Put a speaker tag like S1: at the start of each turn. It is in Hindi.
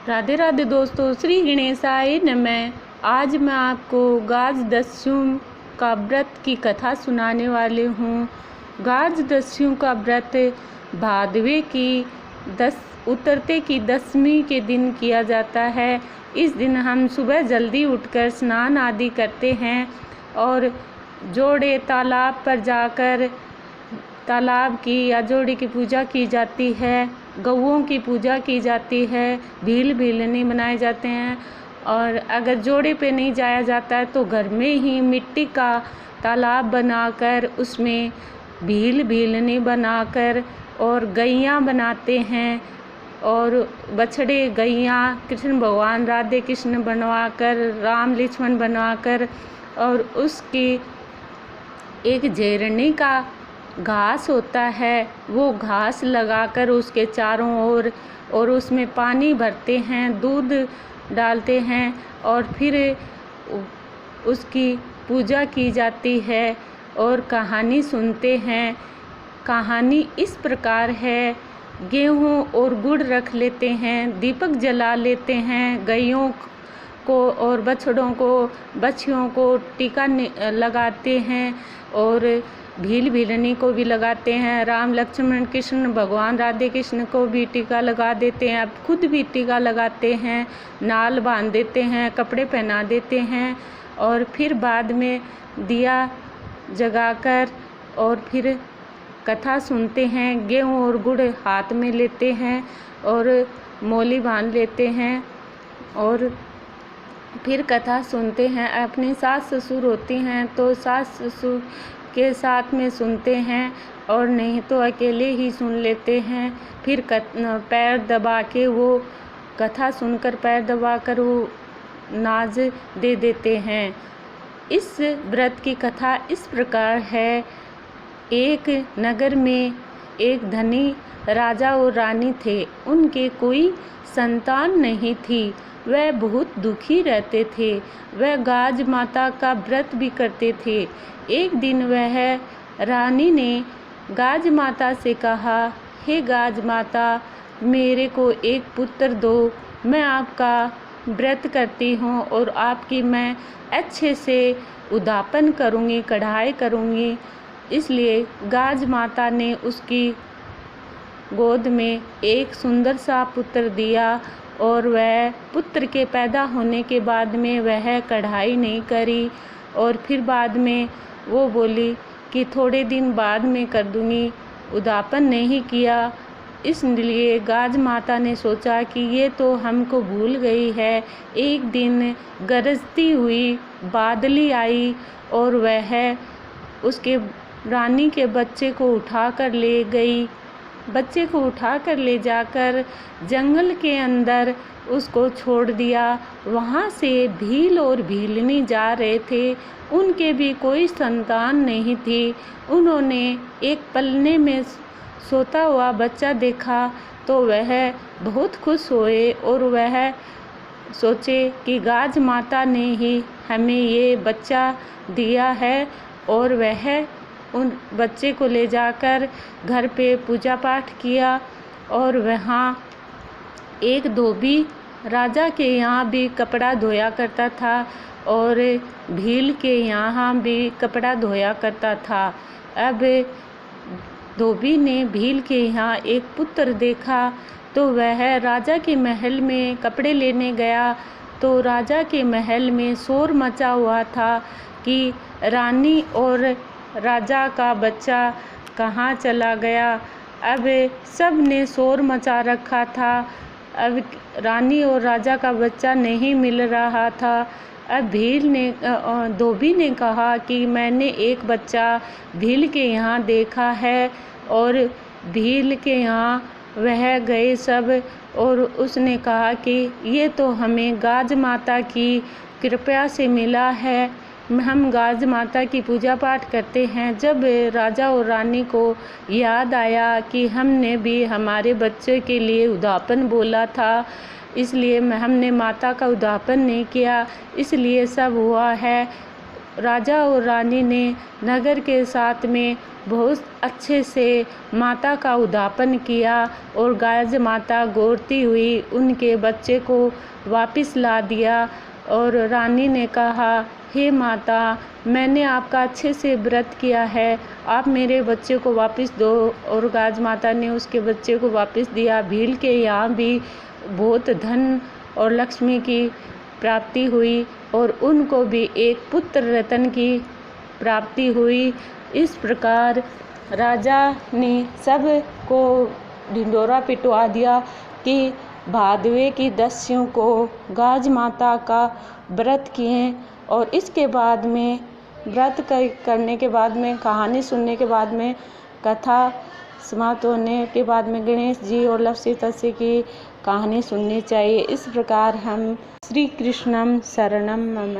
S1: राधे राधे दोस्तों, श्री गणेशाय नमः। आज मैं आपको गाज दस्युं का व्रत की कथा सुनाने वाली हूँ। गाज दस्युं का व्रत भादवे की उतरते की दशमी के दिन किया जाता है। इस दिन हम सुबह जल्दी उठकर स्नान आदि करते हैं और जोड़े तालाब पर जाकर तालाब की या जोड़े की पूजा की जाती है, गऊओं की पूजा की जाती है, भील भीलनी बनाए जाते हैं। और अगर जोड़े पे नहीं जाया जाता है तो घर में ही मिट्टी का तालाब बनाकर उसमें भील भीलनी बनाकर और गैयाँ बनाते हैं और बछड़े गैयाँ कृष्ण भगवान राधे कृष्ण बनवाकर, राम लक्ष्मण बनवाकर और उसकी एक झेरनी का घास होता है, वो घास लगाकर उसके चारों ओर और उसमें पानी भरते हैं, दूध डालते हैं और फिर उसकी पूजा की जाती है और कहानी सुनते हैं। कहानी इस प्रकार है, गेहूँ और गुड़ रख लेते हैं, दीपक जला लेते हैं, गैयों को और बछड़ों को, बछियों को टीका लगाते हैं और भील भीलनी को भी लगाते हैं। राम लक्ष्मण कृष्ण भगवान राधे कृष्ण को भी टीका लगा देते हैं, अब खुद भी टीका लगाते हैं, नाल बांध देते हैं, कपड़े पहना देते हैं और फिर बाद में दिया जगाकर और फिर कथा सुनते हैं। गेहूँ और गुड़ हाथ में लेते हैं और मोली बांध लेते हैं और फिर कथा सुनते हैं। अपनी सास ससुर होती हैं तो सास ससुर के साथ में सुनते हैं और नहीं तो अकेले ही सुन लेते हैं। फिर पैर दबा के वो कथा सुनकर पैर दबाकर वो नाज दे देते हैं। इस व्रत की कथा इस प्रकार है। एक नगर में एक धनी राजा और रानी थे। उनके कोई संतान नहीं थी, वह बहुत दुखी रहते थे। वह गाज माता का व्रत भी करते थे। एक दिन वह रानी ने गाज माता से कहा, हे गाज माता, मेरे को एक पुत्र दो, मैं आपका व्रत करती हूँ और आपकी मैं अच्छे से उद्यापन करूँगी, कढ़ाई करूँगी। इसलिए गाज माता ने उसकी गोद में एक सुंदर सा पुत्र दिया और वह पुत्र के पैदा होने के बाद में वह कढ़ाई नहीं करी और फिर बाद में वो बोली कि थोड़े दिन बाद में कर दूँगी, उद्यापन नहीं किया। इसलिए गाज माता ने सोचा कि ये तो हमको भूल गई है। एक दिन गरजती हुई बादली आई और वह उसके रानी के बच्चे को उठा कर ले गई। बच्चे को उठाकर ले जाकर जंगल के अंदर उसको छोड़ दिया। वहाँ से भील और भीलनी जा रहे थे, उनके भी कोई संतान नहीं थी। उन्होंने एक पलने में सोता हुआ बच्चा देखा तो वह बहुत खुश हुए और वह सोचे कि गाज माता ने ही हमें ये बच्चा दिया है और वह उन बच्चे को ले जाकर घर पे पूजा पाठ किया। और वहाँ एक धोबी राजा के यहाँ भी कपड़ा धोया करता था और भील के यहाँ भी कपड़ा धोया करता था। अब धोबी ने भील के यहाँ एक पुत्र देखा तो वह राजा के महल में कपड़े लेने गया तो राजा के महल में शोर मचा हुआ था कि रानी और राजा का बच्चा कहाँ चला गया। अब सब ने शोर मचा रखा था। अब रानी और राजा का बच्चा नहीं मिल रहा था। अब धोबी ने कहा कि मैंने एक बच्चा भील के यहाँ देखा है और भील के यहाँ वह गए सब और उसने कहा कि ये तो हमें गाज माता की कृपा से मिला है, हम गाज माता की पूजा पाठ करते हैं। जब राजा और रानी को याद आया कि हमने भी हमारे बच्चे के लिए उद्यापन बोला था, इसलिए हमने माता का उद्यापन नहीं किया, इसलिए सब हुआ है। राजा और रानी ने नगर के साथ में बहुत अच्छे से माता का उद्यापन किया और गाज माता गोरती हुई उनके बच्चे को वापस ला दिया। और रानी ने कहा, हे माता, मैंने आपका अच्छे से व्रत किया है, आप मेरे बच्चे को वापस दो। और गाज माता ने उसके बच्चे को वापस दिया। भील के यहाँ भी बहुत धन और लक्ष्मी की प्राप्ति हुई और उनको भी एक पुत्र रत्न की प्राप्ति हुई। इस प्रकार राजा ने सब को ढिंढोरा पिटवा दिया कि भादवे की दस्युं को गाज माता का व्रत किए। और इसके बाद में व्रत करने के बाद में, कहानी सुनने के बाद में, कथा समाप्त होने के बाद में गणेश जी और लक्ष्मी तस्य की कहानी सुननी चाहिए। इस प्रकार हम श्री कृष्णम शरणम मम।